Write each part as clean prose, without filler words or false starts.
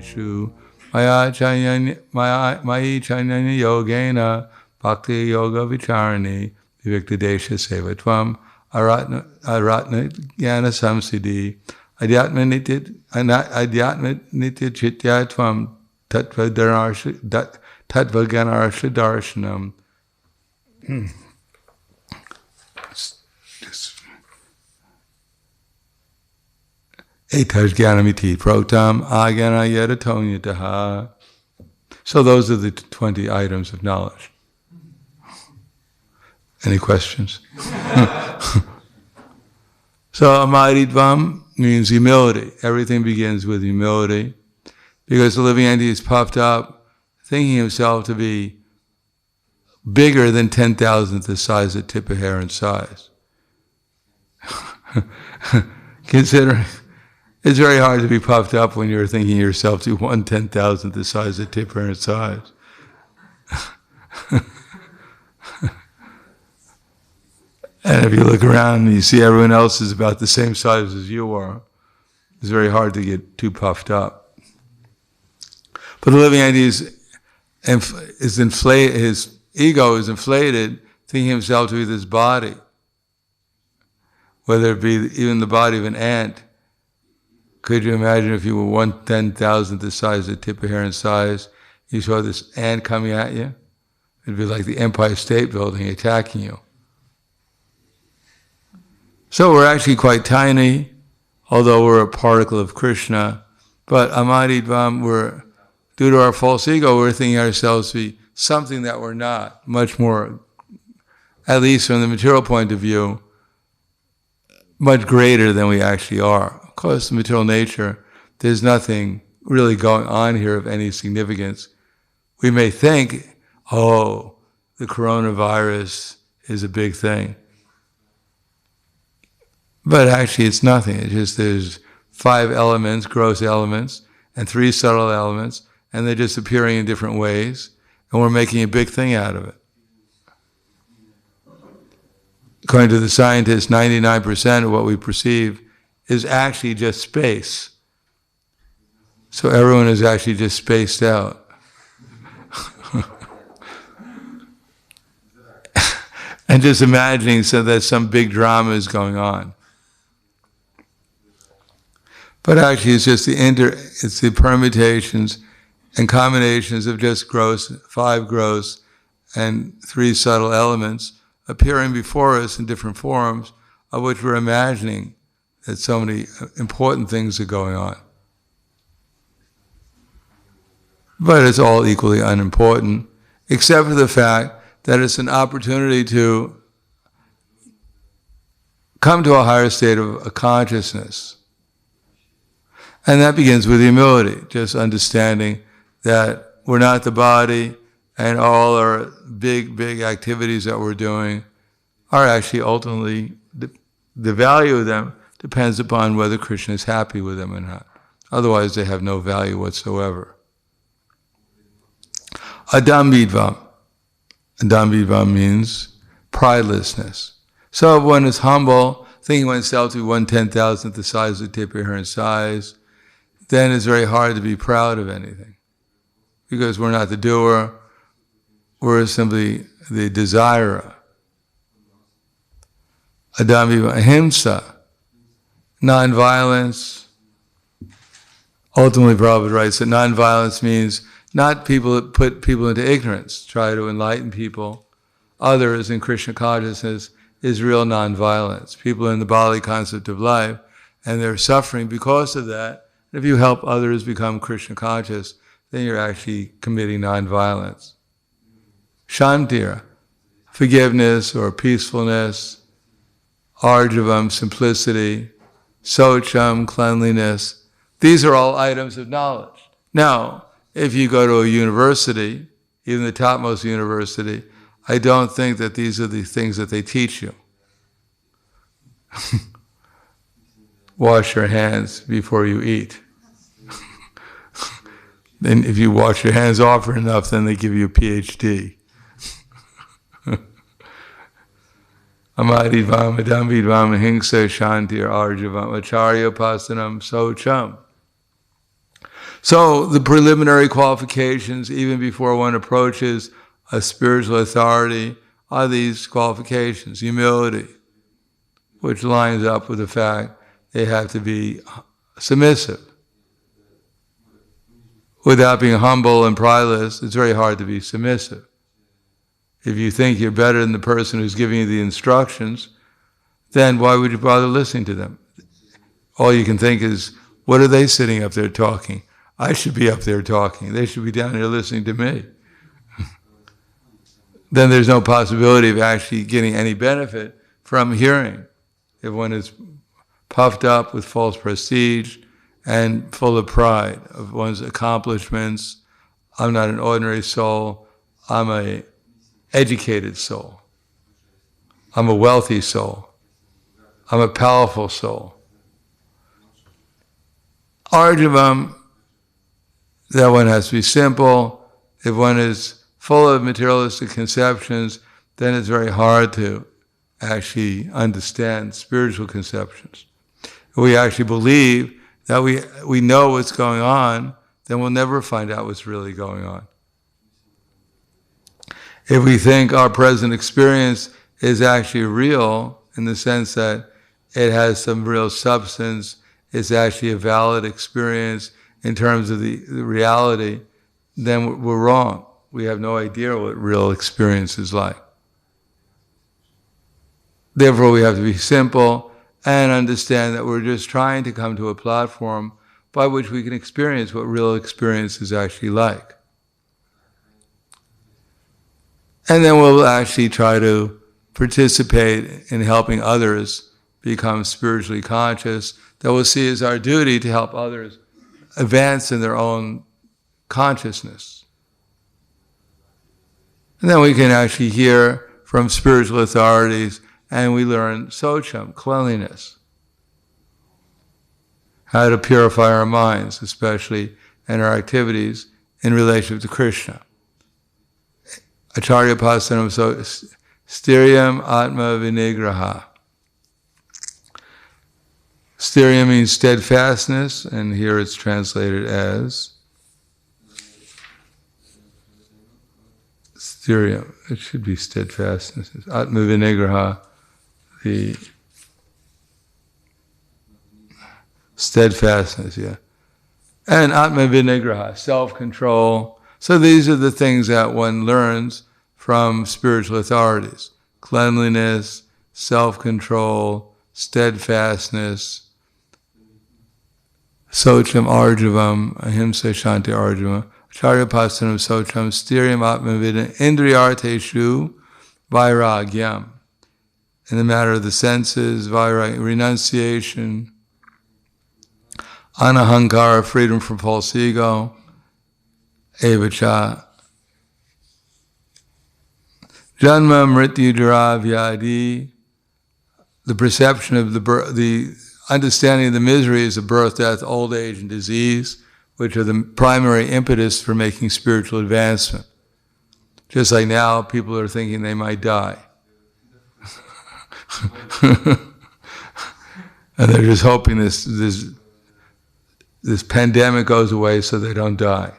bhuteshu mayi chanyanya yogena bhakti yoga vicharani vivikta desha sevatvam aratna jnana samsiddhi adhyatma nitya chityatvam tattva ganarasha darshanam. Etaj jnanamiti protam agana yadatonitaha. So those are the 20 items of knowledge. Any questions? So amadidvam means humility. Everything begins with humility. Because the living entity is puffed up, thinking himself to be bigger than 10,000th the size of tip of hair in size. Considering it's very hard to be puffed up when you're thinking yourself to 1/10,000th the size of tip of hair in size. And if you look around and you see everyone else is about the same size as you are, it's very hard to get too puffed up. But the living entity is inflated, his ego is inflated, thinking himself to be this body, whether it be even the body of an ant. Could you imagine if you were 1/10,000th the size of the tip of hair in size, you saw this ant coming at you? It'd be like the Empire State Building attacking you. So we're actually quite tiny, although we're a particle of Krishna. But amadidvam, due to our false ego, we're thinking ourselves to be something that we're not, much more, at least from the material point of view, much greater than we actually are. Of course, the material nature, there's nothing really going on here of any significance. We may think, oh, the coronavirus is a big thing. But actually it's nothing. It's just there's 5 elements, gross elements, and 3 subtle elements, and they're just appearing in different ways, and we're making a big thing out of it. According to the scientists, 99% of what we perceive is actually just space. So everyone is actually just spaced out. And just imagining so that some big drama is going on. But actually it's just it's the permutations and combinations of just 5 gross and 3 subtle elements appearing before us in different forms, of which we're imagining that so many important things are going on. But it's all equally unimportant, except for the fact that it's an opportunity to come to a higher state of consciousness. And that begins with humility, just understanding that we're not the body, and all our big activities that we're doing are actually ultimately, the value of them depends upon whether Krishna is happy with them or not. Otherwise, they have no value whatsoever. Adambidvam. Adambidvam means pridelessness. So if one is humble, thinking oneself to be 1/10,000th the size of the tip of hair in size, then it's very hard to be proud of anything. Because we're not the doer, we're simply the desirer. Adambidvam, ahimsa, non-violence. Ultimately, Prabhupada writes that non-violence means not people that put people into ignorance, try to enlighten people. Others in Krishna consciousness is real non-violence. People in the bodily concept of life, and they're suffering because of that. If you help others become Krishna conscious, then you're actually committing non-violence. Shantira, forgiveness or peacefulness. Arjavam, simplicity. Socham, cleanliness. These are all items of knowledge. Now, if you go to a university, even the topmost university, I don't think that these are the things that they teach you. Wash your hands before you eat. Then if you wash your hands often enough, then they give you a PhD. Amadidvam, adambidvam, ahimsa, shantir, arjavam, acharya, pasanam, socham. So the preliminary qualifications, even before one approaches a spiritual authority, are these qualifications. Humility, which lines up with the fact they have to be submissive. Without being humble and prideless, it's very hard to be submissive. If you think you're better than the person who's giving you the instructions, then why would you bother listening to them? All you can think is, what are they sitting up there talking? I should be up there talking. They should be down here listening to me. Then there's no possibility of actually getting any benefit from hearing. If one is puffed up with false prestige and full of pride of one's accomplishments, I'm not an ordinary soul, I'm an educated soul, I'm a wealthy soul, I'm a powerful soul. Arjavam, that one has to be simple. If one is full of materialistic conceptions, then it's very hard to actually understand spiritual conceptions. If we actually believe that we know what's going on, then we'll never find out what's really going on. If we think our present experience is actually real, in the sense that it has some real substance, it's actually a valid experience in terms of the reality, then we're wrong. We have no idea what real experience is like. Therefore, we have to be simple and understand that we're just trying to come to a platform by which we can experience what real experience is actually like. And then we'll actually try to participate in helping others become spiritually conscious, that we'll see as our duty to help others advance in their own consciousness. And then we can actually hear from spiritual authorities, and we learn socham, cleanliness, how to purify our minds, especially in our activities in relation to Krishna. Acharya pasanam styriam atma vinigraha. Styriam means steadfastness, and here it's translated as styriam. It should be steadfastness. Atma vinigraha, the steadfastness, yeah. And atma vinigraha, self-control. So these are the things that one learns from spiritual authorities. Cleanliness, self-control, steadfastness, socham arjavam, ahimsa shanti arjava, acharya pasanam socham, styriam atmavidam, indriyarteshu, vairagyam. In the matter of the senses, renunciation, anahankara, freedom from false ego, evacha, janma mrityu jara vyadi, the perception of the understanding of the miseries of birth, death, old age, and disease, which are the primary impetus for making spiritual advancement. Just like now, people are thinking they might die. And they're just hoping this pandemic goes away so they don't die.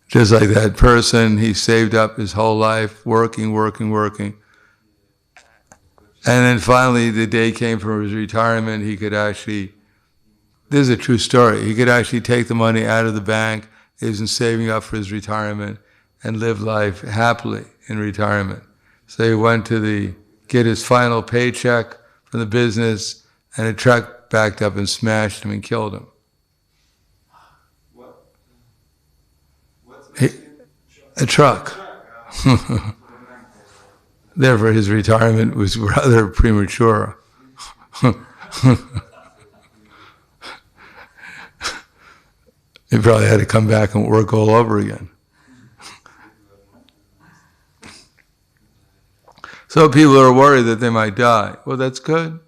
Just like that person, he saved up his whole life, working. And then finally the day came for his retirement, he could actually, this is a true story, he could actually take the money out of the bank, he was saving up for his retirement, and live life happily in retirement. So he went to get his final paycheck from the business, and a truck backed up and smashed him and killed him. A truck. Therefore, his retirement was rather premature. He probably had to come back and work all over again. So people are worried that they might die. Well, that's good.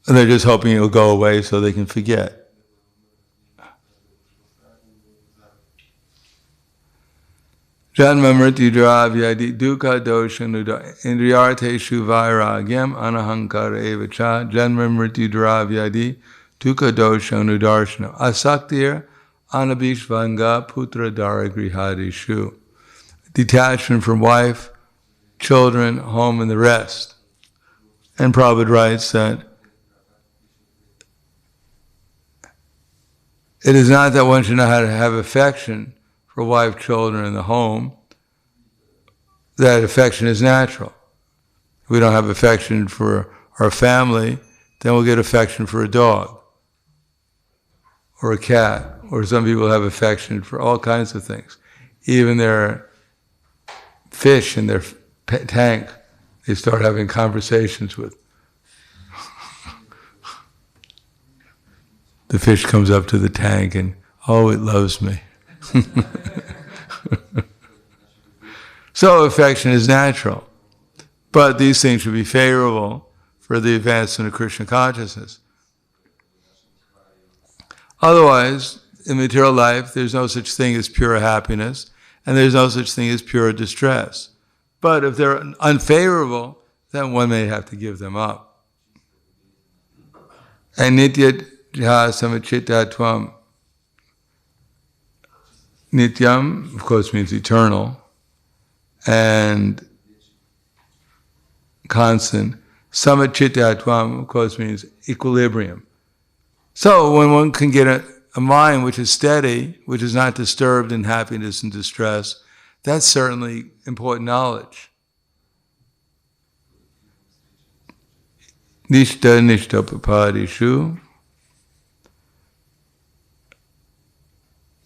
And they're just hoping it'll go away so they can forget. Janma mrityu jara vyadi dukkha dosha indriyarteshu vairagyam anahankara evacha janma mrityu jara vyadi dukkha dosha nudarshanam asaktir anabhishvanga putra dara grihadishu. Detachment from wife, children, home, and the rest. And Prabhupada writes that it is not that one should know how to have affection for wife, children, and the home. That affection is natural. If we don't have affection for our family, then we'll get affection for a dog or a cat, or some people have affection for all kinds of things. Even their fish in their tank, they start having conversations with. The fish comes up to the tank and, oh, it loves me. So affection is natural. But these things should be favorable for the advancement of Krishna consciousness. Otherwise, in material life, there's no such thing as pure happiness, and there's no such thing as pure distress. But if they're unfavorable, then one may have to give them up. And nitya samachitatvam. Nityam, of course, means eternal, and constant. Samachitatvam, of course, means equilibrium. So when one can get a mind which is steady, which is not disturbed in happiness and distress, that's certainly important knowledge. Nishta papadishu.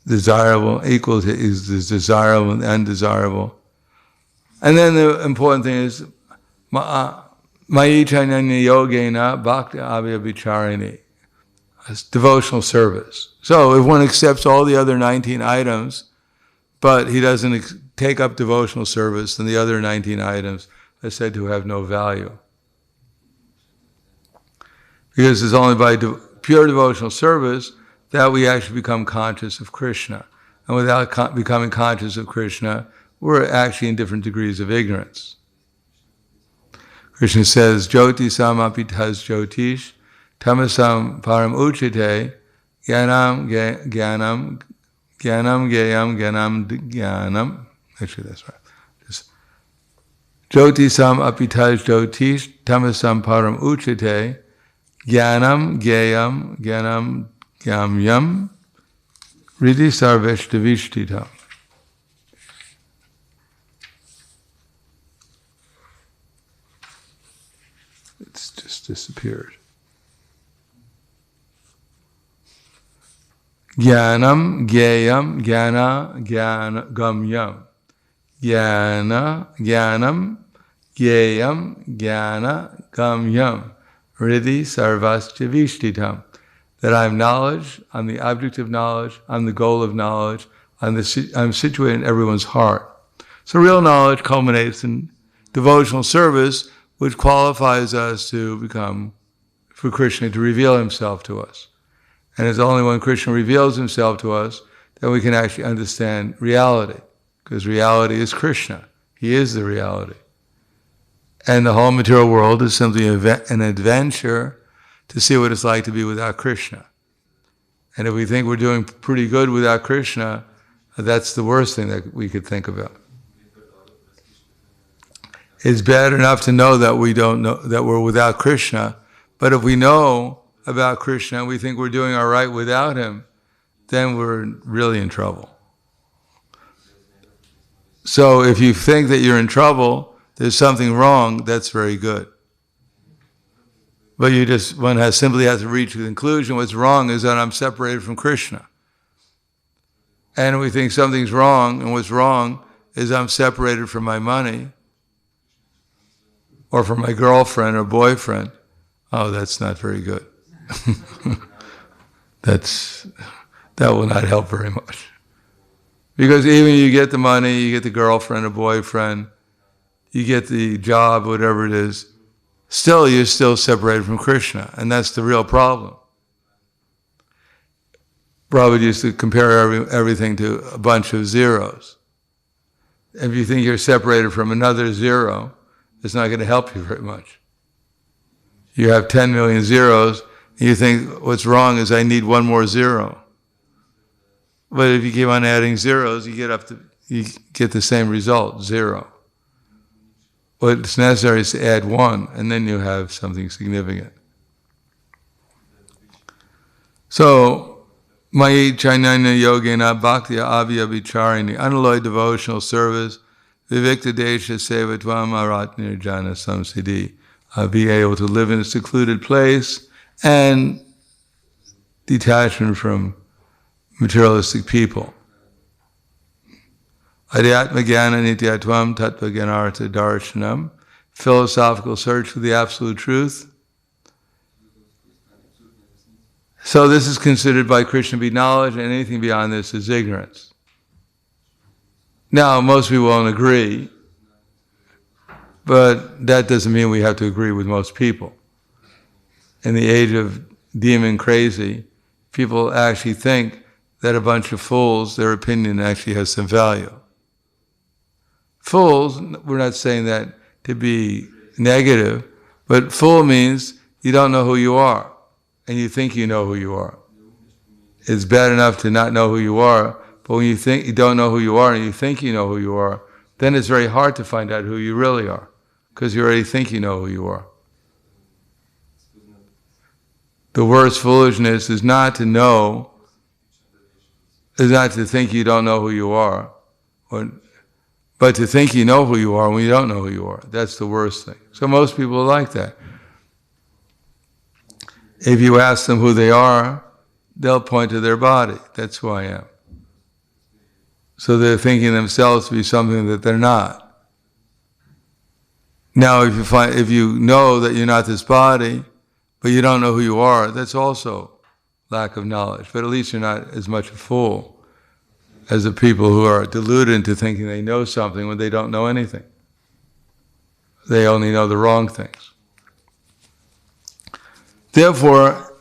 Desirable, equal to is desirable and undesirable. And then the important thing is Mayi Chaitanya Yogena Bhakti Abhya Vicharini. Devotional service. So if one accepts all the other 19 items, but he doesn't take up devotional service, then the other 19 items are said to have no value. Because it's only by pure devotional service that we actually become conscious of Krishna. And without becoming conscious of Krishna, we're actually in different degrees of ignorance. Krishna says, Jyoti samapitaz jyotish, tamasam param uchite, gyanam gyanam. Actually, that's right. Just Jyoti samapitaz jyotish, tamasam param uchite, gyanam Yam Ridi Sarveshtavishtita. It's just disappeared. Jnanam Gyayam Gyana Gamyam. Jnanam Gyayam Gyana Gamyam. Ridi Sarveshtavishtita. That I'm knowledge, I'm the object of knowledge, I'm the goal of knowledge, I'm situated in everyone's heart. So real knowledge culminates in devotional service, which qualifies us to become, for Krishna to reveal himself to us. And it's only when Krishna reveals himself to us that we can actually understand reality, because reality is Krishna. He is the reality. And the whole material world is simply an adventure to see what it's like to be without Krishna. And if we think we're doing pretty good without Krishna, that's the worst thing that we could think about. It's bad enough to know that we don't know that we're without Krishna, but if we know about Krishna and we think we're doing all right without him, then we're really in trouble. So if you think that you're in trouble, there's something wrong, that's very good. But one simply has to reach the conclusion, what's wrong is that I'm separated from Krishna. And we think something's wrong, and what's wrong is I'm separated from my money, or from my girlfriend or boyfriend. Oh, that's not very good. That will not help very much. Because even you get the money, you get the girlfriend or boyfriend, you get the job, whatever it is, still, you're still separated from Krishna, and that's the real problem. Prabhupada used to compare everything to a bunch of zeros. If you think you're separated from another zero, it's not going to help you very much. You have 10 million zeros, and you think what's wrong is I need one more zero. But if you keep on adding zeros, you get the same result, zero. What's necessary is to add one, and then you have something significant. So, Mai Chainanya Yogena Bhaktya Avya Vicharini, unalloyed devotional service, Vivikta Desha Sevatvam Arat Nirjana Samsiddhi, be able to live in a secluded place and detachment from materialistic people. Adhyatma Jnana Nityatvam Tattva Jnanartha Darshanam, philosophical search for the absolute truth. So this is considered by Krishna to be knowledge, and anything beyond this is ignorance. Now, most people won't agree, but that doesn't mean we have to agree with most people. In the age of demon crazy, people actually think that a bunch of fools, their opinion actually has some value. Fools, we're not saying that to be negative, but fool means you don't know who you are, and you think you know who you are. It's bad enough to not know who you are, but when you think you don't know who you are and you think you know who you are, then it's very hard to find out who you really are, because you already think you know who you are. The worst foolishness is not to know, is not to think you don't know who you are, but to think you know who you are when you don't know who you are. That's the worst thing. So most people are like that. If you ask them who they are, they'll point to their body. That's who I am. So they're thinking themselves to be something that they're not. Now, if you know that you're not this body, but you don't know who you are, that's also lack of knowledge. But at least you're not as much a fool as the people who are deluded into thinking they know something when they don't know anything. They only know the wrong things. Therefore,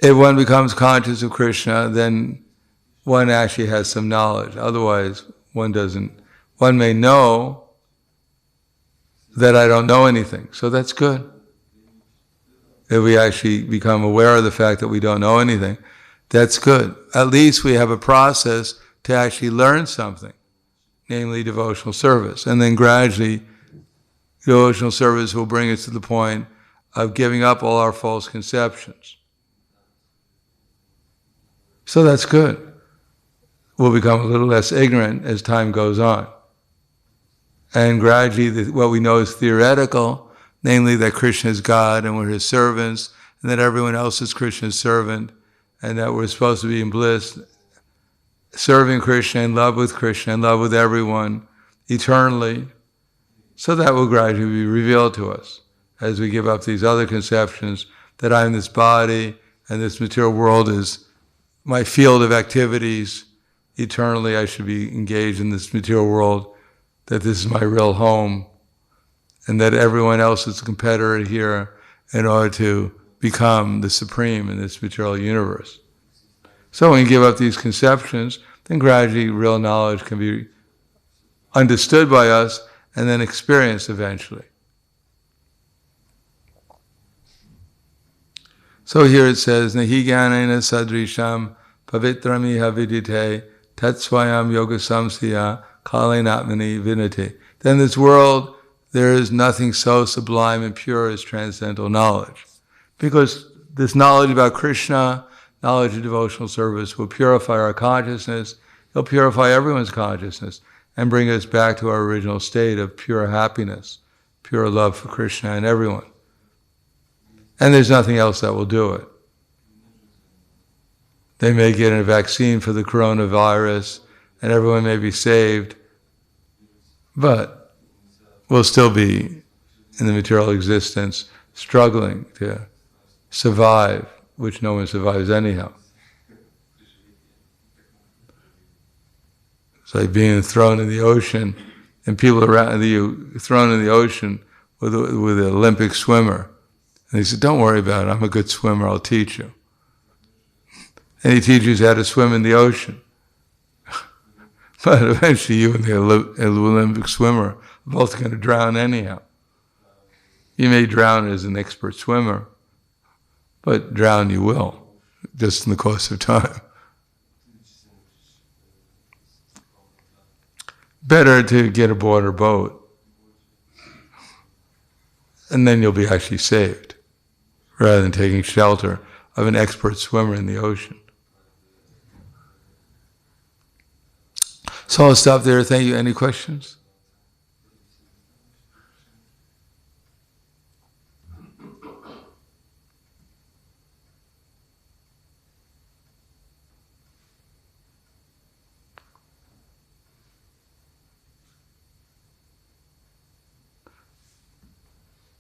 if one becomes conscious of Krishna, then one actually has some knowledge. Otherwise, one doesn't. One may know that I don't know anything, so that's good. If we actually become aware of the fact that we don't know anything, that's good. At least we have a process to actually learn something, namely devotional service. And then gradually, devotional service will bring us to the point of giving up all our false conceptions. So that's good. We'll become a little less ignorant as time goes on. And gradually, what we know is theoretical, namely that Krishna is God and we're His servants, and that everyone else is Krishna's servant, and that we're supposed to be in bliss, serving Krishna, in love with everyone, eternally. So that will gradually be revealed to us as we give up these other conceptions that I'm this body and this material world is my field of activities. Eternally I should be engaged in this material world, that this is my real home, and that everyone else is a competitor here in order to become the supreme in this material universe. So when you give up these conceptions, then gradually real knowledge can be understood by us and then experienced eventually. So here it says, Nahi jnanena sadrisham pavitramiha vidite tatsvayam yoga samsiya kalenatmani vinate. Then in this world, there is nothing so sublime and pure as transcendental knowledge. Because this knowledge about Krishna, knowledge of devotional service will purify our consciousness, it'll purify everyone's consciousness, and bring us back to our original state of pure happiness, pure love for Krishna and everyone. And there's nothing else that will do it. They may get a vaccine for the coronavirus, and everyone may be saved, but we'll still be in the material existence, struggling to survive, which no one survives anyhow. It's like being thrown in the ocean, and people around you thrown in the ocean with an Olympic swimmer. And he said, don't worry about it, I'm a good swimmer, I'll teach you. And he teaches you how to swim in the ocean. But eventually you and the Olympic swimmer are both going to drown anyhow. You may drown as an expert swimmer, but drown you will, just in the course of time. Better to get aboard a boat, and then you'll be actually saved, rather than taking shelter of an expert swimmer in the ocean. So I'll stop there. Thank you. Any questions?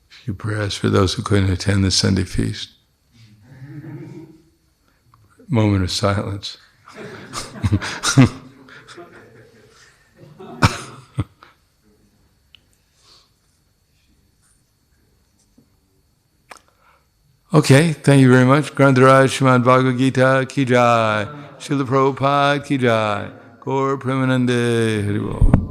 A few prayers for those who couldn't attend the Sunday feast. Moment of silence. Okay, thank you very much. Grantaraj Srimad Bhagavad Gita ki jai. Srila Prabhupada ki jai. Gaur Premanande Hari Bol.